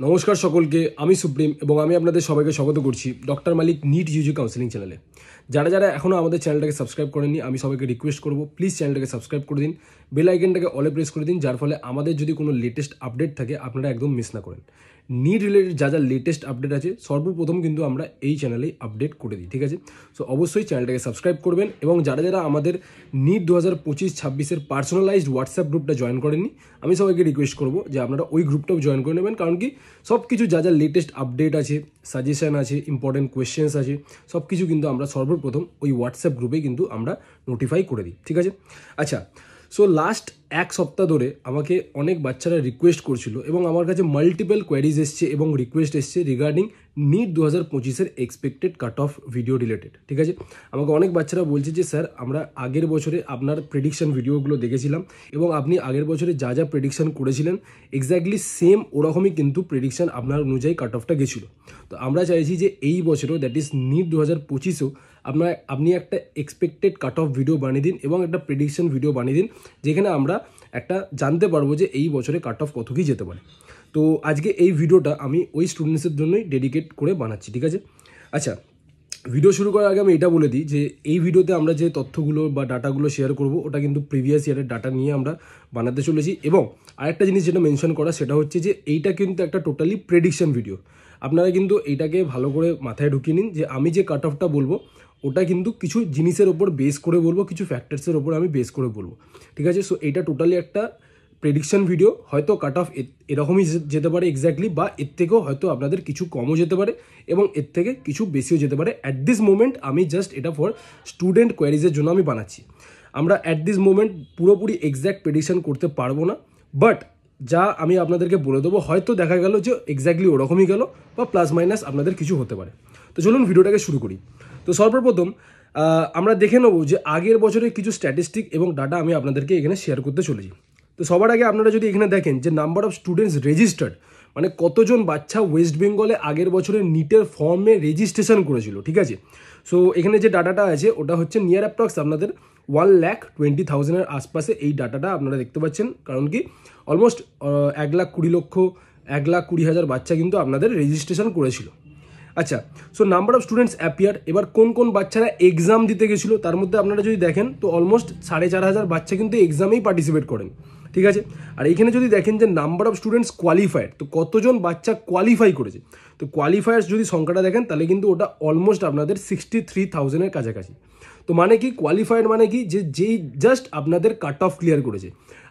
নমস্কার সকলকে, আমি সুপ্রিম এবং আমি আপনাদের সবাইকে স্বাগত করছি ডক্টর মালিক নিট ইউজি কাউন্সেলিং চ্যানেলে। যারা যারা এখনও আমাদের চ্যানেলটাকে সাবস্ক্রাইব করেননি, আমি সবাইকে রিকোয়েস্ট করব প্লিজ চ্যানেলটাকে সাবস্ক্রাইব করে দিন, বেল আইকনটাকে অলে প্রেস করে দিন, যার ফলে আমাদের যদি কোনো লেটেস্ট আপডেট থাকে আপনারা একদম মিস না করেন। নিট রিলেটেড যা যা লেটেস্ট আপডেট আছে সর্বপ্রথম কিন্তু আমরা এই চ্যানেলেই আপডেট করে দিই, ঠিক আছে? সো অবশ্যই চ্যানেলটাকে সাবস্ক্রাইব করবেন এবং যারা যারা আমাদের নিট 2025-26 পার্সোনালাইজড হোয়াটসঅ্যাপ গ্রুপটা জয়েন করেননি, আমি সবাইকে রিকোয়েস্ট করবো যে আপনারা ওই গ্রুপটাও জয়েন করে নেবেন, কারণ কি সব কিছু যা যা লেটেস্ট আপডেট আছে, সাজেশন আছে, ইম্পর্টেন্ট কোয়েশ্চেন্স আছে, সব কিছু কিন্তু আমরা সর্বপ্রথম ওই হোয়াটসঅ্যাপ গ্রুপেই কিন্তু আমরা নোটিফাই করে দিই, ঠিক আছে? আচ্ছা, সো লাস্ট এক সপ্তাহ ধরে আমাকে অনেক বাচ্চারা রিকোয়েস্ট করছিল এবং আমার কাছে মাল্টিপল কোয়ারিজ এসছে এবং রিকোয়েস্ট এসছে regarding NEET 2025 expected cut off video related, ঠিক আছে? আমাকে অনেক বাচ্চারা বলছে যে স্যার আমরা আগের বছরে আপনার প্রেডিকশন ভিডিওগুলো দেখেছিলাম এবং আপনি আগের বছরে যা যা প্রেডিকশন করেছিলেন এক্স্যাক্টলি সেম ওরকমই কিন্তু প্রেডিকশন আপনার অনুযায়ী কাট অফটা গেছিলো। তো আমরা চাইছি যে এই বছরও দ্যাট ইজ নিট 2025-এও আপনি একটা এক্সপেক্টেড কাট অফ ভিডিও বানিয়ে দিন এবং একটা প্রেডিকশন ভিডিও বানিয়ে দিন, যেখানে আমরা একটা জানতে পারবো যে এই বছরে কাট অফ কত কী যেতে পারে। তো আজকে এই ভিডিওটা আমি ওই স্টুডেন্টসের জন্যই ডেডিকেট করে বানাচ্ছি, ঠিক আছে? আচ্ছা, ভিডিও শুরু করার আগে আমি এটা বলে দিই যে এই ভিডিওতে আমরা যে তথ্যগুলো বা ডাটাগুলো শেয়ার করব ওটা কিন্তু প্রিভিয়াস ইয়ারের ডাটা নিয়ে আমরা বানাতে চলেছি। এবং আরেকটা জিনিস যেটা মেনশন করা সেটা হচ্ছে যে এইটা কিন্তু একটা টোটালি প্রেডিকশন ভিডিও। আপনারা কিন্তু এইটাকে ভালো করে মাথায় ঢুকিয়ে নিন যে আমি যে কাট অফটা বলবো ওটা কিন্তু কিছু জিনিসের ওপর বেস করে বলবো, কিছু ফ্যাক্টরসের ওপর আমি বেস করে বলবো, ঠিক আছে? সো এইটা টোটালি একটা প্রেডিকশন ভিডিও। হয়তো কাট অফ এরকমই যেতে পারে এক্স্যাক্টলি, বা এর থেকেও হয়তো আপনাদের কিছু কমও যেতে পারে এবং এর থেকে কিছু বেশিও যেতে পারে। অ্যাট দিস মোমেন্ট আমি জাস্ট এটা ফর স্টুডেন্ট কোয়ারিজের জন্য আমি বানাচ্ছি। আমরা অ্যাট দিস মোমেন্ট পুরোপুরি এক্স্যাক্ট প্রেডিকশন করতে পারবো না, বাট যা আমি আপনাদেরকে বলে দেবো হয়তো দেখা গেল যে এক্স্যাক্টলি ওরকমই গেল বা প্লাস মাইনাস আপনাদের কিছু হতে পারে। তো চলুন ভিডিওটাকে শুরু করি। তো সর্বপ্রথম আমরা দেখে নেবো যে আগের বছরের কিছু স্ট্যাটিস্টিক এবং ডাটা আমি আপনাদেরকে এখানে শেয়ার করতে চলেছি। তো সবার আগে আপনারা যদি এখানে দেখেন যে নাম্বার অফ স্টুডেন্টস রেজিস্টার্ড, মানে কতজন বাচ্চা ওয়েস্ট বেঙ্গলে আগের বছরের নিটের ফর্মে রেজিস্ট্রেশন করেছিল, ঠিক আছে? সো এখানে যে ডাটাটা আছে ওটা হচ্ছে নিয়ার অ্যাপ্রক্স আপনাদের 1,20,000 আশপাশে এই ডাটাটা আপনারা দেখতে পাচ্ছেন, কারণ কি অলমোস্ট 1,20,000 বাচ্চা কিন্তু আপনাদের রেজিস্ট্রেশন করেছিল। আচ্ছা, so number of students appear, এবার কোন কোন বাচ্চারা এক্সাম দিতে গেছিলো তার মধ্যে আপনারা যদি দেখেন তো অলমোস্ট 4,500 বাচ্চা কিন্তু এক্সামেই পার্টিসিপেট করেন, ঠিক আছে? আর এইখানে যদি দেখেন যে নাম্বার অফ স্টুডেন্টস কোয়ালিফাইড, তো কতজন বাচ্চা কোয়ালিফাই করেছে, তো কোয়ালিফায়ার্স যদি সংখ্যাটা দেখেন তাহলে কিন্তু ওটা অলমোস্ট আপনাদের 63,000-এর কাছাকাছি। তো মানে কি কোয়ালিফাইড মানে কি, যে যেই জাস্ট আপনাদের কাট অফ ক্লিয়ার করেছে।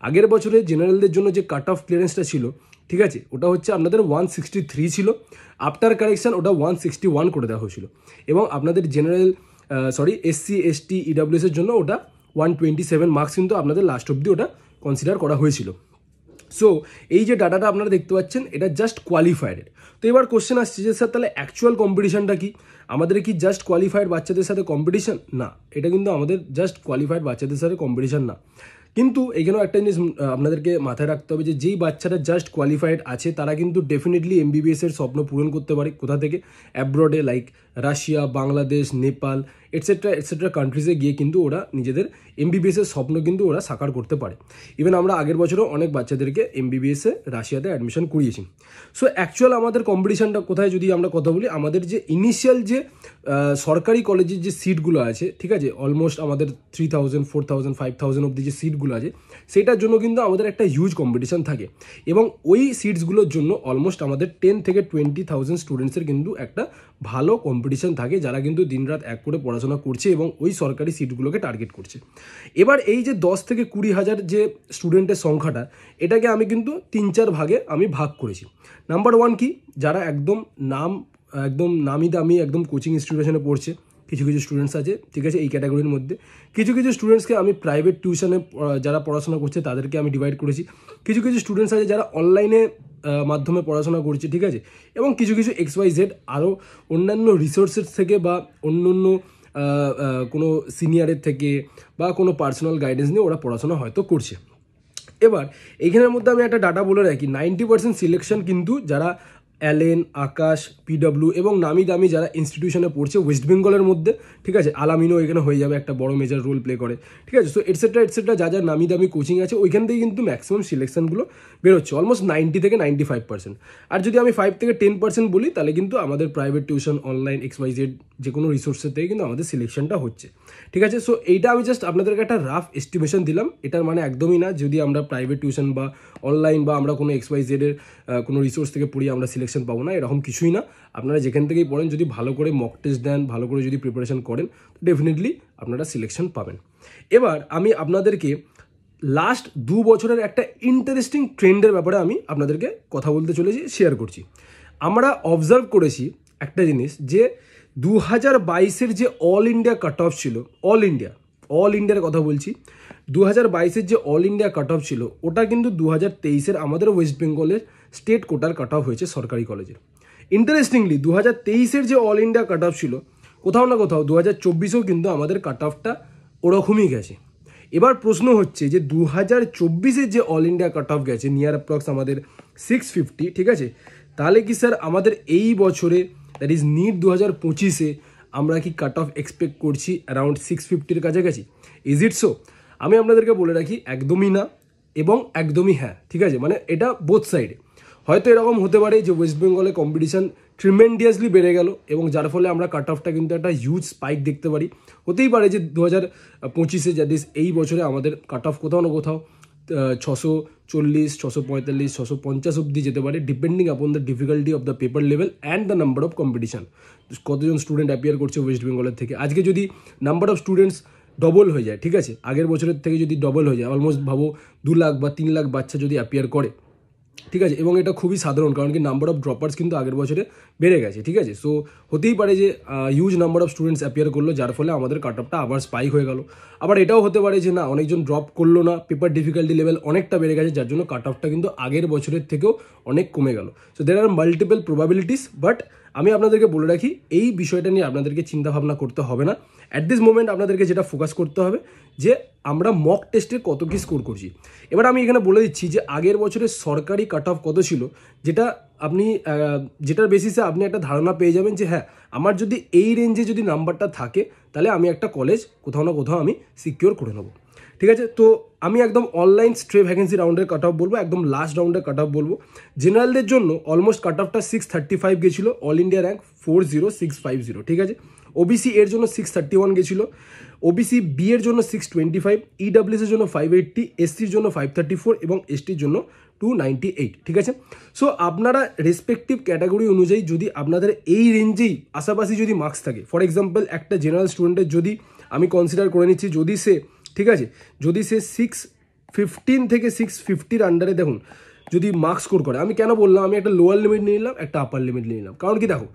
আগের বছরে জেনারেলদের জন্য যে কাট অফ ক্লিয়ারেন্সটা ছিল, ঠিক আছে, ওটা হচ্ছে আপনাদের 163 ছিল, আফটার কারেকশন ওটা 161 করে দেওয়া হয়েছিল এবং আপনাদের জেনারেল এসসি এসটি ইডাব্লিউএস এর জন্য ওটা 127 মার্কস কিন্তু আপনাদের লাস্ট অব্দি ওটা কনসিডার করা হয়েছিল। সো এই যে ডাটাটা আপনারা দেখতে পাচ্ছেন এটা জাস্ট কোয়ালিফাইডের। তো এবার কোশ্চেন আসছে যে স্যার তাহলে অ্যাকচুয়াল কম্পিটিশনটা কি? আমাদের কি জাস্ট কোয়ালিফাইড বাচ্চাদের সাথে কম্পিটিশন? না, এটা কিন্তু আমাদের জাস্ট কোয়ালিফাইড বাচ্চাদের সাথে কম্পিটিশন না। কিন্তু এখানেও একটা জিনিস আপনাদেরকে মাথায় রাখতে হবে যে যেই বাচ্চারা জাস্ট কোয়ালিফাইড আছে তারা কিন্তু ডেফিনেটলি এমবিবিএস এর স্বপ্ন পূরণ করতে পারে। কোথা থেকে? অ্যাব্রডে, like Russia, Bangladesh, Nepal etcetera কান্ট্রিজে গিয়ে কিন্তু ওরা নিজেদের এমবিবিএস এর স্বপ্ন কিন্তু ওরা সাকার করতে পারে। ইভেন আমরা আগের বছরও অনেক বাচ্চাদেরকে এমবিবিএস এ রাশিয়াতে অ্যাডমিশন করিয়েছি। সো অ্যাকচুয়াল আমাদের কম্পিটিশনটা কোথায় যদি আমরা কথা বলি, আমাদের যে ইনিশিয়াল যে সরকারি কলেজের যে সিটগুলো আছে, ঠিক আছে, অলমোস্ট আমাদের 3,000, 4,000, 5,000 অব্দি যে সিটগুলো আছে সেটার জন্য কিন্তু আমাদের একটা হিউজ কম্পিটিশন থাকে এবং ওই সিটসগুলোর জন্য অলমোস্ট আমাদের 10 থেকে 20,000 স্টুডেন্টসের কিন্তু একটা ভালো কম্পিটিশন থাকে, যারা কিন্তু দিনরাত এক করে পড়াশোনা করছে এবং ওই সরকারি সিটগুলোকে টার্গেট করছে। এবার এই যে 10 থেকে 20,000 যে স্টুডেন্টের সংখ্যাটা, এটাকে আমি কিন্তু 3-4 ভাগে আমি ভাগ করেছি। নাম্বার 1 কি, যারা একদম নামি দামি একদম কোচিং ইনস্টিটিউশনে পড়ছে, কিছু কিছু স্টুডেন্টস আছে, ঠিক আছে, এই ক্যাটাগরির মধ্যে। কিছু কিছু স্টুডেন্টসকে আমি প্রাইভেট টিউশনে যারা পড়াশোনা করছে তাদেরকে আমি ডিভাইড করেছি। কিছু কিছু স্টুডেন্টস আছে যারা অনলাইনে মাধ্যমে পড়াশোনা করছে, ঠিক আছে, এবং কিছু কিছু XYZ আরও অন্যান্য রিসোর্সেস থেকে বা অন্য কোনো সিনিয়রের থেকে বা কোনো পার্সোনাল গাইডেন্স নিয়ে ওরা পড়াশোনা হয়তো করছে। এবার এইখানের মধ্যে আমি একটা ডাটা বলে রাখি, 90% সিলেকশন কিন্তু যারা অ্যালেন, আকাশ, পিডব্লিউ এবং নামি দামি যারা ইনস্টিটিউশনে পড়ছে ওয়েস্ট বেঙ্গলের মধ্যে, ঠিক আছে, আলামিনও এখানে হয়ে যাবে, একটা বড় মেজর রোল প্লে করে, ঠিক আছে। সো এটসেট্রা যা যা নামি দামি কোচিং আছে ওইখান থেকে কিন্তু ম্যাক্সিমাম সিলেকশনগুলো বেরোচ্ছে অলমোস্ট 90 থেকে 95%। আর যদি আমি 5 থেকে 10% বলি তাহলে কিন্তু আমাদের প্রাইভেট টিউশন, অনলাইন, XYZ যে কোনো রিসোর্সের থেকে কিন্তু আমাদের সিলেকশনটা হচ্ছে, ঠিক আছে। সো এইটা আমি জাস্ট আপনাদেরকে একটা রাফ এস্টিমেশন দিলাম। এটার মানে একদমই না যদি আমরা প্রাইভেট টিউশন বা অনলাইন বা আমরা কোনো XYZ এর কোনো রিসোর্স থেকে পড়ি আমরা সিলেকশন পাবো না, এরকম কিছুই না। আপনারা যেখান থেকেই পড়েন যদি ভালো করে মক টেস্ট দেন, ভালো করে যদি প্রিপারেশন করেন, ডেফিনেটলি আপনারা সিলেকশন পাবেন। এবার আমি আপনাদেরকে লাস্ট 2 বছরের একটা ইন্টারেস্টিং ট্রেন্ডের ব্যাপারে আমি আপনাদেরকে কথা বলতে চলেছি, শেয়ার করছি। আমরা অবজার্ভ করেছি একটা জিনিস যে 2022-এর যে অল ইন্ডিয়া কাট অফ ছিল, অল ইন্ডিয়ার কথা বলছি, 2022-এর যে অল ইন্ডিয়া কাট অফ ছিল ওটা কিন্তু 2023-এর আমাদের ওয়েস্ট বেঙ্গলের স্টেট কোটার কাট অফ হয়েছে সরকারি কলেজের। ইন্টারেস্টিংলি 2023-এর যে অল ইন্ডিয়া কাট অফ ছিল কোথাও না কোথাও 2024-এও কিন্তু আমাদের কাট অফটা ওরকমই গেছে। এবার প্রশ্ন হচ্ছে যে 2024-এর যে অল ইন্ডিয়া কাট অফ গেছে নিয়ার অ্যাপ্রক্স আমাদের 650, ঠিক আছে, তাহলে কি স্যার আমাদের এই বছরে দ্যাট ইজ নিট 2025-এ আমরা কি কাট অফ এক্সপেক্ট করছি অ্যারাউন্ড 650-এর কাছাকাছি? Is it so? আমি আপনাদেরকে বলে রাখি একদমই না এবং একদমই হ্যাঁ, ঠিক আছে। মানে এটা বোথ সাইডে। হয়তো এরকম হতে পারে যে ওয়েস্ট বেঙ্গলে কম্পিটিশন ট্রিমেন্ডিয়াসলি বেড়ে গেল এবং যার ফলে আমরা কাট অফটা কিন্তু একটা হিউজ স্পাইক দেখতে পারি। হতেই পারে যে 2025-এ যাতে এই বছরে আমাদের কাট অফ কোথাও না কোথাও 640, 645, 650 অব্দি যেতে পারে, depending upon the difficulty of the paper level and the number of competition. কতজন স্টুডেন্ট অ্যাপিয়ার করছে ওয়েস্ট বেঙ্গলের থেকে। আজকে যদি নাম্বার অফ স্টুডেন্টস ডবল হয়ে যায়, ঠিক আছে, আগের বছরের থেকে যদি ডবল হয়ে যায়, অলমোস্ট ভাবো 2 লাখ বা 3 লাখ বাচ্চা যদি অ্যাপিয়ার করে, ঠিক আছে, এবং এটা খুবই সাধারণ কারণ কি নাম্বার অফ ড্রপার্স কিন্তু আগের বছরে বেড়ে গেছে, ঠিক আছে। সো হতেই পারে যে huge number of students appear করলো যার ফলে আমাদের কাট অফটা আবার স্পাইক হয়ে গেল। আবার এটাও হতে পারে যে না, অনেকজন ড্রপ করলো না, পেপার ডিফিকাল্টি লেভেল অনেকটা বেড়ে গেছে যার জন্য কাট অফটা কিন্তু আগের বছরের থেকেও অনেক কমে গেল। So there are multiple probabilities, but আমি আপনাদেরকে বলে রাখি এই বিষয়টা নিয়ে আপনাদেরকে চিন্তাভাবনা করতে হবে না। অ্যাট দিস মোমেন্ট আপনাদেরকে যেটা ফোকাস করতে হবে যে আমরা মক টেস্টে কত কি স্কোর করছি। এবার আমি এখানে বলে দিচ্ছি যে আগের বছরের সরকারি কাট অফ কত ছিল, যেটা আপনি যেটার বেসিসে আপনি একটা ধারণা পেয়ে যাবেন যে হ্যাঁ আমার যদি এই রেঞ্জে যদি নাম্বারটা থাকে তাহলে আমি একটা কলেজ কোথাও না কোথাও আমি সিকিওর করে নেবো, ঠিক আছে। তো আমি একদম অনলাইন স্ট্রে ভ্যাকেন্সি রাউন্ডের কাট অফ বলবো, একদম লাস্ট রাউন্ডের কাট অফ বলবো। জেনারেলদের জন্য অলমোস্ট কাট অফটা 635 গেছিলো, অল ইন্ডিয়া র্যাঙ্ক 40650, ঠিক আছে। ওবিসি এর জন্য 631 গেছিলো, ওবিসি বি এর জন্য 625, ইডাব্লিউএস এর জন্য 580, এসসির জন্য 534 এবং এসটির জন্য 298, ঠিক আছে। সো আপনারা রেসপেক্টিভ ক্যাটাগরি অনুযায়ী যদি আপনাদের এই রেঞ্জেই আশাপাশি যদি মার্কস থাকে, ফর এক্সাম্পল একটা জেনারেল স্টুডেন্টের যদি আমি কনসিডার করে নিচ্ছি যদি সে, ঠিক আছে, যদি সে 615 থেকে 650-র আন্ডারে দেখুন যদি মার্কস স্কোর করে, আমি কেন বললাম আমি একটা লোয়ার লিমিট নিয়ে নিলাম, একটা আপার লিমিট নিয়ে নিলাম, কারণ কি দেখো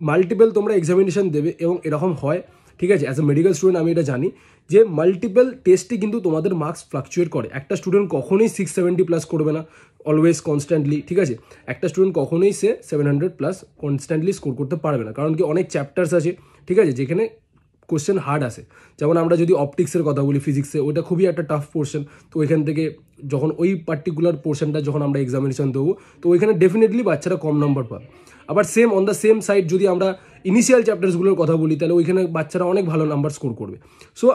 মাল্টিপল তোমরা এক্সামিনেশন দেবে এবং এরকম হয়, ঠিক আছে। অ্যাজ এ মেডিকেল স্টুডেন্ট আমি এটা জানি যে মাল্টিপল টেস্টে কিন্তু তোমাদের মার্কস ফ্লাকচুয়েট করে। একটা স্টুডেন্ট কখনোই 670 প্লাস করবে না অলওয়েজ কনস্ট্যান্টলি, ঠিক আছে। একটা স্টুডেন্ট কখনোই সে 700 প্লাস কনস্ট্যান্টলি স্কোর করতে পারবে না, কারণ কি অনেক চ্যাপ্টার্স আছে, ঠিক আছে, যেখানে কোশ্চেন হার্ড আসে। যেমন আমরা যদি অপটিক্সের কথা বলি, ফিজিক্সে ওইটা খুবই একটা টাফ পোর্শন। তো ওইখান থেকে যখন ওই পার্টিকুলার পোর্শনটা যখন আমরা এক্সামিনেশন দেবো তো ওইখানে ডেফিনেটলি বাচ্চারা কম নাম্বার পাবে। আবার same on the same side যদি আমরা ইনিশিয়াল চ্যাপ্টার্সগুলোর কথা বলি তাহলে ওইখানে বাচ্চারা অনেক ভালো নাম্বার স্কোর করবে। সো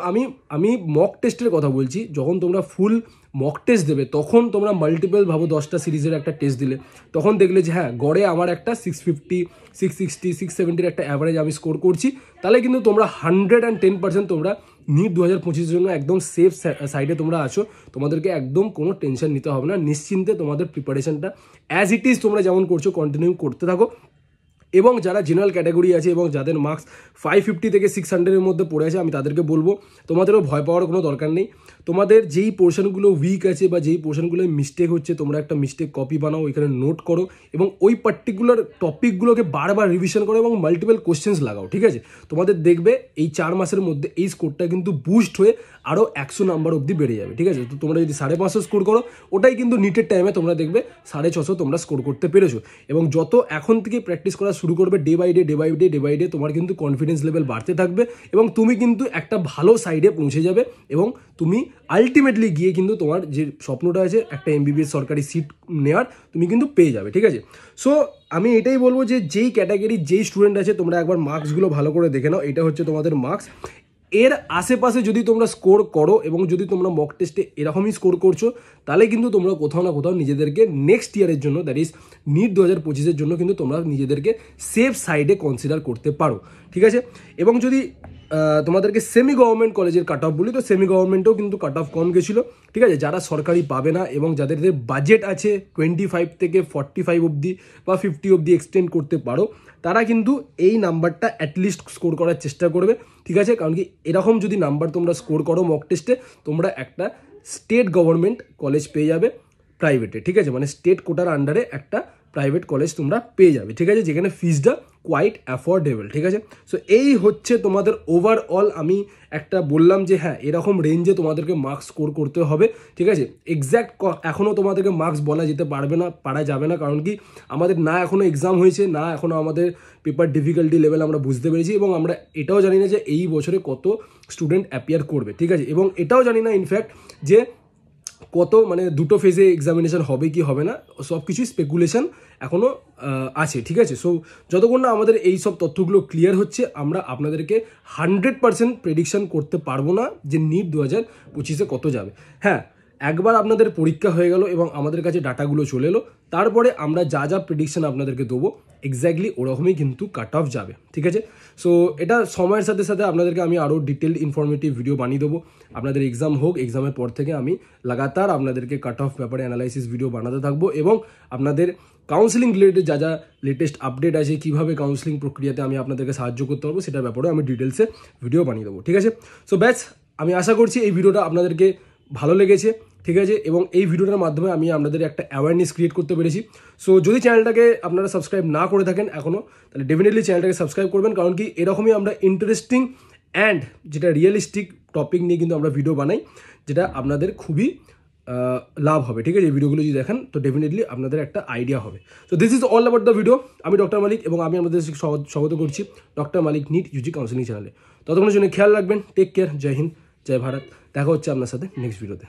আমি মক টেস্টের কথা বলছি, যখন তোমরা ফুল মক টেস্ট দেবে তখন তোমরা মাল্টিপল ভাবো 10টা সিরিজের একটা টেস্ট দিলে তখন দেখলে যে হ্যাঁ গড়ে আমার একটা 650, 660, 670-র একটা অ্যাভারেজ আমি স্কোর করছি, তাহলে কিন্তু তোমরা 110% তোমরা নিট 2025-এর জন্য একদম সেফ সাইডে তোমরা আছো। তোমাদেরকে একদম কোনো টেনশন নিতে হবে না, নিশ্চিন্তে তোমাদের প্রিপারেশনটা অ্যাজ ইট ইজ তোমরা যেমন করছো কন্টিনিউ করতে থাকো। এবং যারা জেনারেল ক্যাটাগরি আছে এবং যাদের মার্কস 550 থেকে 600-এর মধ্যে পড়ে আছে আমি তাদেরকে বলবো তোমাদেরও ভয় পাওয়ার কোনো দরকার নেই। তোমাদের যেই পোর্শনগুলো উইক আছে বা যেই পোর্শনগুলো মিস্টেক হচ্ছে তোমরা একটা মিস্টেক কপি বানাও, এখানে নোট করো এবং ওই পার্টিকুলার টপিকগুলোকে বারবার রিভিশন করো এবং মাল্টিপল কোশ্চেন্স লাগাও, ঠিক আছে। তোমাদের দেখবে এই 4 মাসের মধ্যে এই স্কোরটা কিন্তু বুস্ট হয়ে আরও 100 নাম্বার অবধি বেড়ে যাবে, ঠিক আছে। তো তোমরা যদি 550 স্কোর করো ওটাই কিন্তু নিটের টাইমে তোমরা দেখবে 650 তোমরা স্কোর করতে পেরেছো। এবং যত এখন থেকে প্র্যাকটিস করা শুরু করবে ডে বাই ডে তোমার কিন্তু কনফিডেন্স লেভেল বাড়তে থাকবে এবং তুমি কিন্তু একটা ভালো সাইডে পৌঁছে যাবে এবং তুমি আলটিমেটলি গিয়ে কিন্তু তোমার যে স্বপ্নটা আছে একটা MBBS সরকারি সিট নেওয়ার তুমি কিন্তু পেয়ে যাবে, ঠিক আছে। সো আমি এটাই বলবো যে যেই ক্যাটাগরির যেই স্টুডেন্ট আছে তোমরা একবার মার্কসগুলো ভালো করে দেখে নাও। এটা হচ্ছে তোমাদের মার্কস এর আশেপাশে যদি তোমরা স্কোর করো এবং যদি তোমরা মক টেস্টে এরকমই স্কোর করছো, তাহলে কিন্তু তোমরা কোথাও না কোথাও নিজেদেরকে নেক্সট ইয়ারের জন্য, দ্যাট ইজ নিট 2025-এর জন্য কিন্তু তোমরা নিজেদেরকে সেফ সাইডে কনসিডার করতে পারো, ঠিক আছে। এবং যদি তোমাদেরকে সেমি গভর্নমেন্ট কলেজের কাট অফ বলি, তো সেমি গভর্নমেন্টেও কিন্তু কাট অফ কম গেছিলো, ঠিক আছে। যারা সরকারি পাবে না এবং যাদের বাজেট আছে 25 থেকে 45 অবধি বা 50 অবধি এক্সটেন্ড করতে পারো, তারা কিন্তু এই নাম্বারটা অ্যাটলিস্ট স্কোর করার চেষ্টা করবে, ঠিক আছে। কারণ কি এরকম যদি নাম্বার তোমরা স্কোর করো মক টেস্টে, তোমরা একটা স্টেট গভর্নমেন্ট কলেজ পেয়ে যাবে প্রাইভেটে, ঠিক আছে, মানে স্টেট কোটার আন্ডারে একটা প্রাইভেট কলেজ তোমরা পেয়ে যাবে, ঠিক আছে, যেখানে ফিসটা কোয়াইট অ্যাফোর্ডেবল, ঠিক আছে। সো এই হচ্ছে তোমাদের ওভারঅল, আমি একটা বললাম যে হ্যাঁ এরকম রেঞ্জে তোমাদেরকে মার্কস স্কোর করতে হবে, ঠিক আছে। এক্স্যাক্ট এখনও তোমাদেরকে মার্কস বলা যেতে পারা যাবে না, কারণ কি আমাদের না এখনও এক্সাম হয়েছে, না এখনও আমাদের পেপার ডিফিকাল্টি লেভেল আমরা বুঝতে পেরেছি, এবং আমরা এটাও জানি না যে এই বছরে কত স্টুডেন্ট অ্যাপিয়ার করবে, ঠিক আছে। এবং এটাও জানি না ইনফ্যাক্ট যে কত মানে দুটো ফেজে এক্সামিনেশন হবে কি হবে না, সব কিছুই স্পেকুলেশন এখনও আছে, ঠিক আছে। সো যতক্ষণ না আমাদের এই সব তথ্যগুলো ক্লিয়ার হচ্ছে, আমরা আপনাদেরকে 100% প্রেডিকশন করতে পারবো না যে নিট 2025-এ কত যাবে। হ্যাঁ, একবার আপনাদের পরীক্ষা হয়ে গেল এবং আমাদের কাছে ডাটাগুলো চলে এলো, তারপরে আমরা যা যা প্রেডিকশন আপনাদেরকে দেবো এক্স্যাক্টলি ওরকমই কিন্তু কাট অফ যাবে, ঠিক আছে। সো এটা সময়ের সাথে সাথে আপনাদেরকে আমি আরও ডিটেলড ইনফরমেটিভ ভিডিও বানিয়ে দেবো। আপনাদের এক্সাম হোক, এক্সামের পর থেকে আমি লাগাতার আপনাদেরকে কাট অফ ব্যাপারে অ্যানালাইসিস ভিডিও বানাতে থাকবো, এবং আপনাদের কাউন্সিলিং রিলেটেড যা যা লেটেস্ট আপডেট আছে, কীভাবে কাউন্সিলিং প্রক্রিয়াতে আমি আপনাদেরকে সাহায্য করতে পারবো, সেটার ব্যাপারেও আমি ডিটেলসে ভিডিও বানিয়ে দেবো, ঠিক আছে। সো ব্যাস, আমি আশা করছি এই ভিডিওটা আপনাদেরকে ভালো লেগেছে, ঠিক আছে, এবং এই ভিডিওটার মাধ্যমে আমি আপনাদের একটা অ্যাওয়ারনেস ক্রিয়েট করতে পেরেছি। সো যদি চ্যানেলটাকে আপনারা সাবস্ক্রাইব না করে থাকেন এখনও, তাহলে ডেফিনেটলি চ্যানেলটাকে সাবস্ক্রাইব করবেন, কারণ কি এরকমই আমরা ইন্টারেস্টিং অ্যান্ড যেটা রিয়েলিস্টিক টপিক নিয়ে কিন্তু আমরা ভিডিও বানাই, যেটা আপনাদের খুবই লাভ হবে, ঠিক আছে। এই ভিডিওগুলো যদি দেখেন তো ডেফিনেটলি আপনাদের একটা আইডিয়া হবে। So this is all about the video. আমি ডক্টর মালিক, এবং আমি আপনাদের স্বাগত করছি ডক্টর মালিক নিট ইউজি কাউন্সিলিং চ্যানেলে। ততক্ষণের জন্য খেয়াল রাখবেন, টেক কেয়ার, জয় হিন্দ, জয় ভারত। দেখা হচ্ছে আপনার সাথে নেক্সট ভিডিওতে।